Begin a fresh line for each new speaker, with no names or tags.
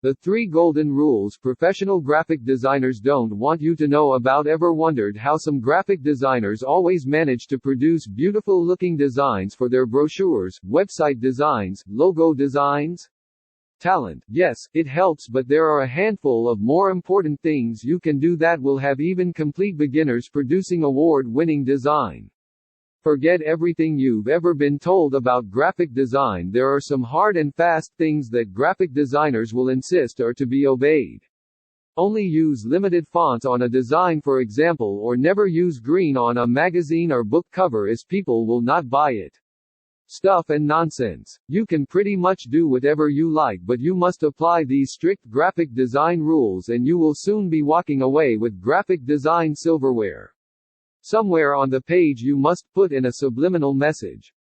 The 3 golden rules professional graphic designers don't want you to know about. Ever wondered how some graphic designers always manage to produce beautiful looking designs for their brochures, website designs, logo designs? Talent, yes, it helps, but there are a handful of more important things you can do that will have even complete beginners producing award-winning design. Forget everything you've ever been told about graphic design. There are some hard and fast things that graphic designers will insist are to be obeyed. Only use limited fonts on a design, for example, or never use green on a magazine or book cover as people will not buy it. Stuff and nonsense. You can pretty much do whatever you like, but you must apply these strict graphic design rules and you will soon be walking away with graphic design silverware. Somewhere on the page you must put in a subliminal message.